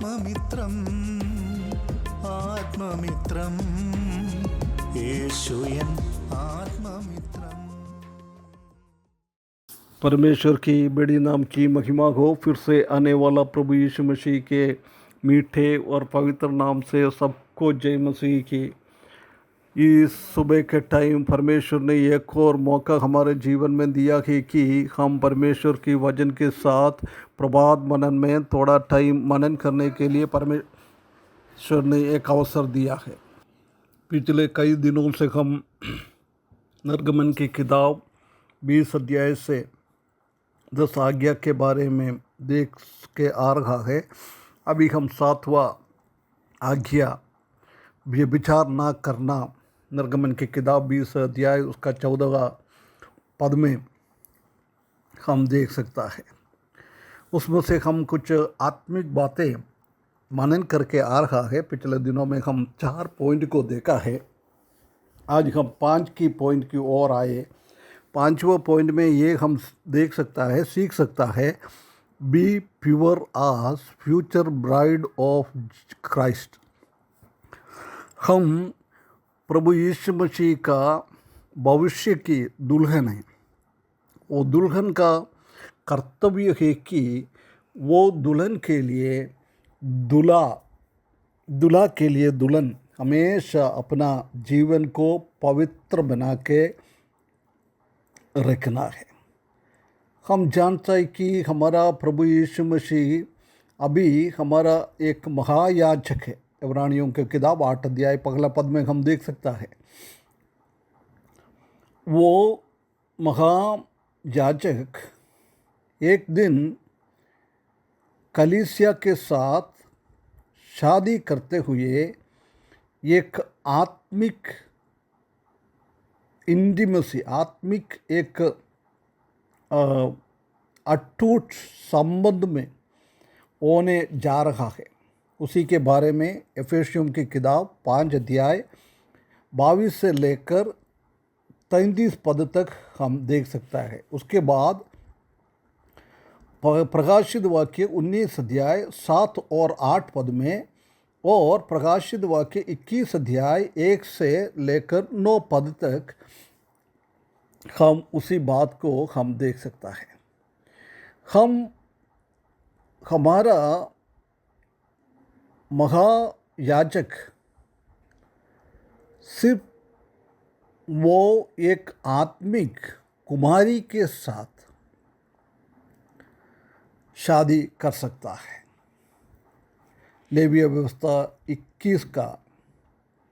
ആത്മമിത്രം ആത്മമിത്രം യേശുയൻ आत्ममित्रम। परमेश्वर की बड़ी नाम की महिमा हो। फिर से आने वाला प्रभु यीशु मसीह के मीठे और पवित्र नाम से सबको जय मसीह की। इस सुबह के टाइम परमेश्वर ने एक और मौका हमारे जीवन में दिया है कि हम परमेश्वर की वचन के साथ प्रभात मनन में थोड़ा टाइम मनन करने के लिए परमेश्वर ने एक अवसर दिया है। पिछले कई दिनों से हम निर्गमन की किताब 20 अध्याय से 10 आज्ञा के बारे में देख के आ रहा है। अभी हम 7वां आज्ञा व्यभिचार ना करना, निर्गमन की किताब 20 अध्याय उसका 14वां पद में हम देख सकता है। उसमें से हम कुछ आत्मिक बातें मनन करके आ रहा है। पिछले दिनों में हम 4 पॉइंट को देखा है। आज हम 5 की पॉइंट की ओर आए। 5वां पॉइंट में ये हम देख सकता है, सीख सकता है, बी प्योर आज फ्यूचर ब्राइड ऑफ क्राइस्ट। हम प्रभु यीशु मसीह का भविष्य की दुल्हन है। वो दुल्हन का कर्तव्य है कि वो दुल्हन के लिए दूल्हा के लिए दुल्हन हमेशा अपना जीवन को पवित्र बना के रखना है। हम जानते हैं कि हमारा प्रभु यीशु मसीह अभी हमारा एक महायाजक है। इब्रानियों की किताब 8 अध्याय पहला पद में हम देख सकता है। वो महायाजक एक दिन कलीसिया के साथ शादी करते हुए एक आत्मिक इंटीमेसी, आत्मिक एक अटूट संबंध में होने जा रहा है। उसी के बारे में एफेसियों की किताब 5 अध्याय 22 से लेकर 33 पद तक हम देख सकता है। उसके बाद प्रकाशित वाक्य 19 अध्याय 7 और 8 पद में और प्रकाशित वाक्य 21 अध्याय 1 से लेकर 9 पद तक हम उसी बात को हम देख सकता है। हमारा महायाजक सिर्फ वो एक आत्मिक कुमारी के साथ शादी कर सकता है। लेवीय व्यवस्था 21 का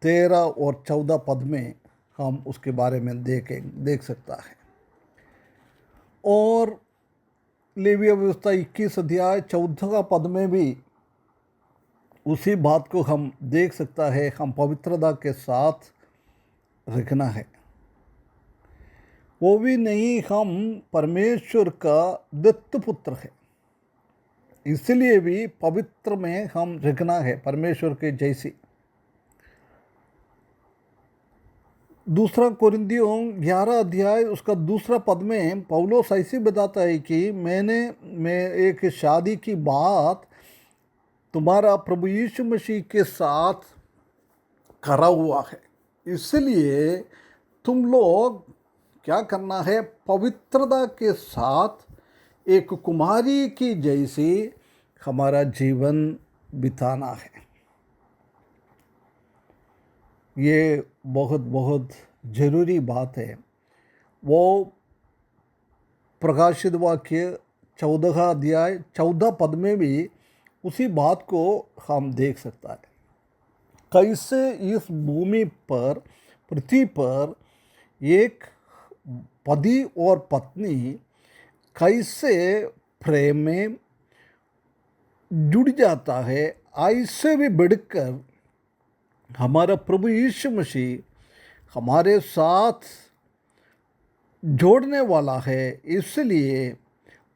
13 और 14 पद में हम उसके बारे में देख सकता है। और लेवीय व्यवस्था 21 अध्याय 14 पद में भी उसी बात को हम देख सकता है। हम पवित्रता के साथ रखना है। वो भी नहीं, हम परमेश्वर का दत्त पुत्र है, इसलिए भी पवित्र में हम रखना है परमेश्वर के जैसी। दूसरा कोरिन्थियों 11 अध्याय उसका दूसरा पद में पौलुस ऐसे बताता है कि मैं एक शादी की बात तुम्हारा प्रभु यीशु मसीह के साथ करा हुआ है, इसलिए तुम लोग क्या करना है, पवित्रता के साथ एक कुमारी की जैसी हमारा जीवन बिताना है। ये बहुत बहुत ज़रूरी बात है। वो प्रकाशित वाक्य 14 अध्याय 14 पद में भी उसी बात को हम देख सकता है। कैसे इस भूमि पर, पृथ्वी पर एक पति और पत्नी कैसे प्रेम में जुड़ जाता है, ऐसे भी बढ़कर हमारा प्रभु यीशु मसीह हमारे साथ जोड़ने वाला है। इसलिए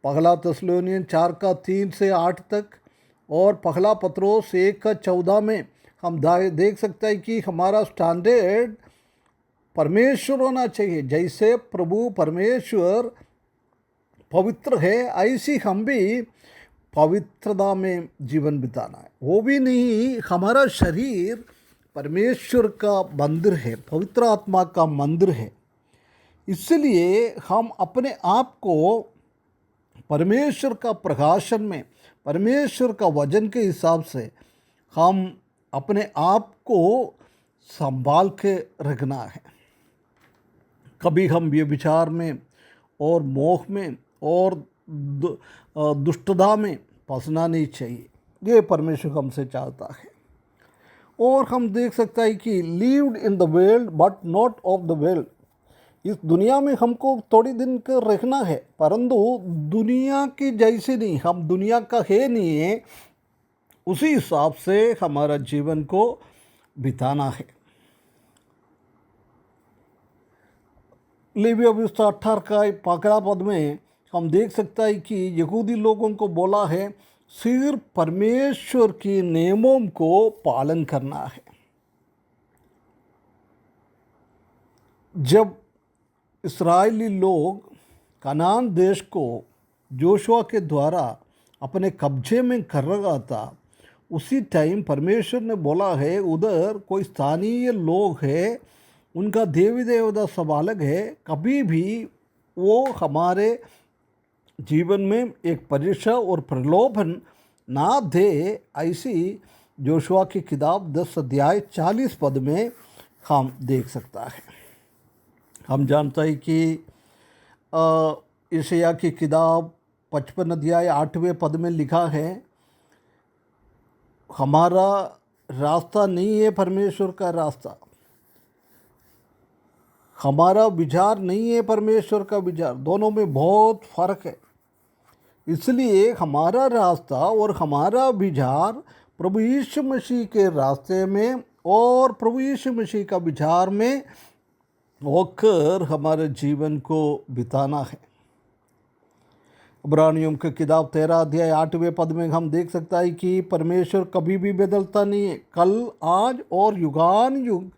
पहला थिस्सलुनीयन 4 का 3 से 8 तक और पहला पत्रोस 1 का 14 में हम देख सकते हैं कि हमारा स्टैंडर्ड परमेश्वर होना चाहिए। जैसे प्रभु परमेश्वर पवित्र है, ऐसी हम भी पवित्रता में जीवन बिताना है। वो भी नहीं, हमारा शरीर परमेश्वर का मंदिर है, पवित्र आत्मा का मंदिर है। इसलिए हम अपने आप को परमेश्वर का प्रकाशन में, परमेश्वर का वचन के हिसाब से हम अपने आप को संभाल के रखना है। कभी हम व्यभिचार में और मोह में और दुष्टता में फंसना नहीं चाहिए। ये परमेश्वर हमसे चाहता है। और हम देख सकते हैं कि lived in the world but not of the world. इस दुनिया में हमको थोड़ी दिन का रहना है, परंतु दुनिया की जैसे नहीं, हम दुनिया का है नहीं है, उसी हिसाब से हमारा जीवन को बिताना है। लेविया 18 का 15 पद में हम देख सकते हैं कि यहूदी लोगों को बोला है सिर्फ परमेश्वर के नियमों को पालन करना है। जब इस्राएली लोग कनान देश को जोशुआ के द्वारा अपने कब्जे में कर रहा था, उसी टाइम परमेश्वर ने बोला है उधर कोई स्थानीय लोग है, उनका देवी देवता सब अलग है, कभी भी वो हमारे जीवन में एक परीक्षा और प्रलोभन ना दे। ऐसी जोशुआ की किताब 10 अध्याय 40 पद में हम देख सकता है। हम जानते हैं कि यशायाह की किताब 55 अध्याय 8वें पद में लिखा है, हमारा रास्ता नहीं है परमेश्वर का रास्ता, हमारा विचार नहीं है परमेश्वर का विचार, दोनों में बहुत फ़र्क है। इसलिए हमारा रास्ता और हमारा विचार प्रभु यीशु मसीह के रास्ते में और प्रभु यीशु मसीह का विचार में होकर हमारे जीवन को बिताना है। इब्रानियों की किताब 13 अध्याय 8वें पद में हम देख सकता है कि परमेश्वर कभी भी बदलता नहीं है, कल आज और युगान युग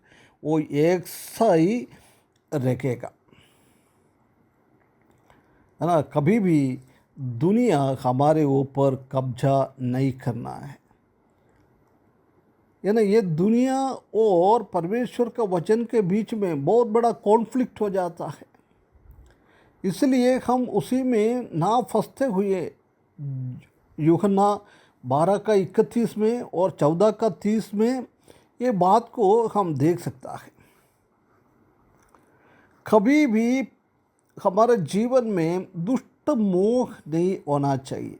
वो एक सा ही रखेगा, है ना। कभी भी दुनिया हमारे ऊपर कब्जा नहीं करना है, यानी ये दुनिया और परमेश्वर का वचन के बीच में बहुत बड़ा कॉन्फ्लिक्ट हो जाता है। इसलिए हम उसी में ना फंसते हुए यूहन्ना 12 का 31 में और 14 का 30 में ये बात को हम देख सकता है। कभी भी हमारे जीवन में दुष्ट मोह नहीं होना चाहिए।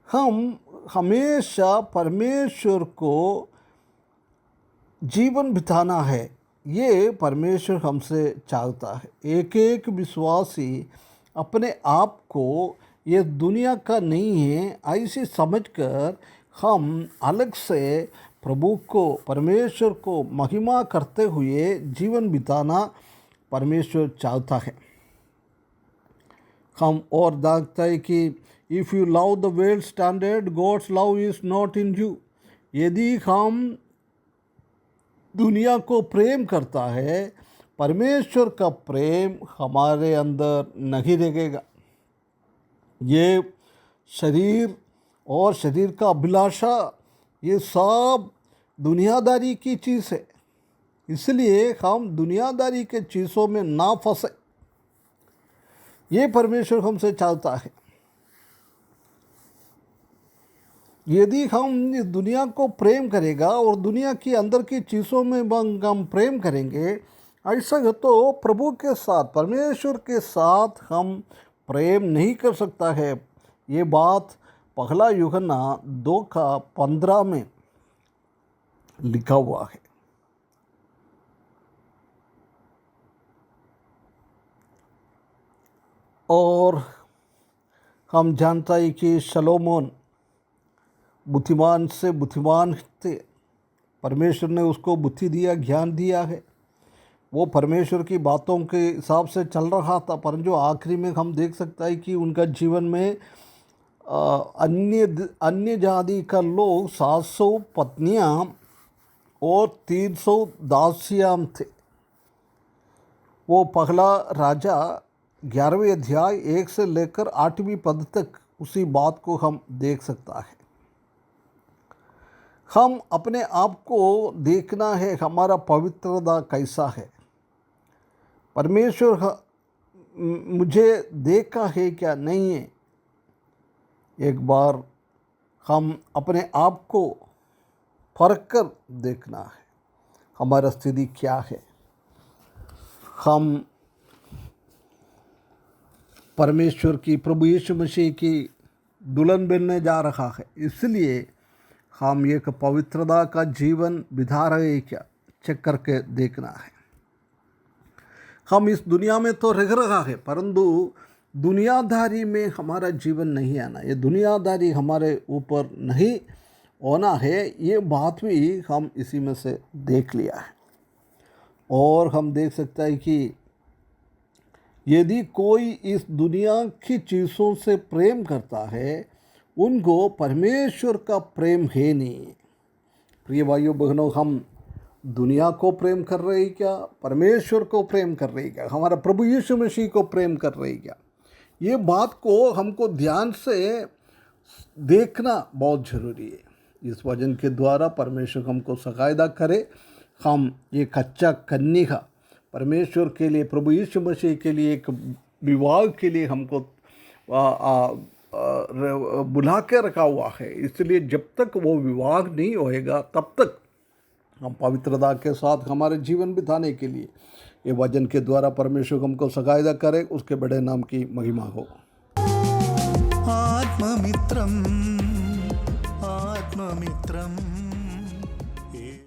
हम हमेशा परमेश्वर को जीवन बिताना है, ये परमेश्वर हमसे चाहता है। एक एक विश्वासी अपने आप को ये दुनिया का नहीं है ऐसे समझकर हम अलग से प्रभु को, परमेश्वर को महिमा करते हुए जीवन बिताना परमेश्वर चाहता है। हम और देखते हैं कि if you love the world standard God's love is not in you. यदि हम दुनिया को प्रेम करता है, परमेश्वर का प्रेम हमारे अंदर नहीं रहेगा। ये शरीर और शरीर का अभिलाषा ये सब दुनियादारी की चीज़ है, इसलिए हम दुनियादारी के चीज़ों में ना फंसे, ये परमेश्वर हमसे चाहता है। यदि हम इस दुनिया को प्रेम करेगा और दुनिया की अंदर की चीज़ों में हम प्रेम करेंगे, ऐसा है तो प्रभु के साथ, परमेश्वर के साथ हम प्रेम नहीं कर सकता है। ये बात पहला यूहन्ना 2 का 15 में लिखा हुआ है। और हम जानता है कि शलोमोन बुद्धिमान से बुद्धिमान थे, परमेश्वर ने उसको बुद्धि दिया, ज्ञान दिया है, वो परमेश्वर की बातों के हिसाब से चल रहा था। परंतु आखिरी में हम देख सकते हैं कि उनका जीवन में अन्य जाति का लोग 700 पत्नियां और 300 दासियां थे। वो पहला राजा 11वें अध्याय 1 से लेकर 8वीं पद तक उसी बात को हम देख सकता है। हम अपने आप को देखना है, हमारा पवित्रता कैसा है। परमेश्वर मुझे देखा है क्या नहीं है। एक बार हम अपने आप को परख कर देखना है, हमारा स्थिति क्या है। हम परमेश्वर की, प्रभु यीशु मसीह की दुल्हन बनने जा रहा है, इसलिए हम एक पवित्रता का जीवन बिता रहे हैं क्या, चेक करके देखना है। हम इस दुनिया में तो रह रहा है, परंतु दुनियादारी में हमारा जीवन नहीं आना, ये दुनियादारी हमारे ऊपर नहीं होना है, ये बात भी हम इसी में से देख लिया है। और हम देख सकते हैं कि यदि कोई इस दुनिया की चीज़ों से प्रेम करता है, उनको परमेश्वर का प्रेम है नहीं। प्रिय भाइयों बहनों, हम दुनिया को प्रेम कर रहे हैं क्या, परमेश्वर को प्रेम कर रहे हैं क्या, हमारा प्रभु यीशु मसीह को प्रेम कर रहे हैं क्या, ये बात को हमको ध्यान से देखना बहुत ज़रूरी है। इस वचन के द्वारा परमेश्वर हमको सहायता करे, हम एक अच्छा कन्या परमेश्वर के लिए, प्रभु यीशु मसीह के लिए, एक विवाह के लिए हमको बुला के रखा हुआ है। इसलिए जब तक वो विवाह नहीं होएगा तब तक हम पवित्रता के साथ हमारे जीवन बिताने के लिए ये वचन के द्वारा परमेश्वर हमको सहायता करे, उसके बड़े नाम की महिमा हो। आत्ममित्रम आत्ममित्रम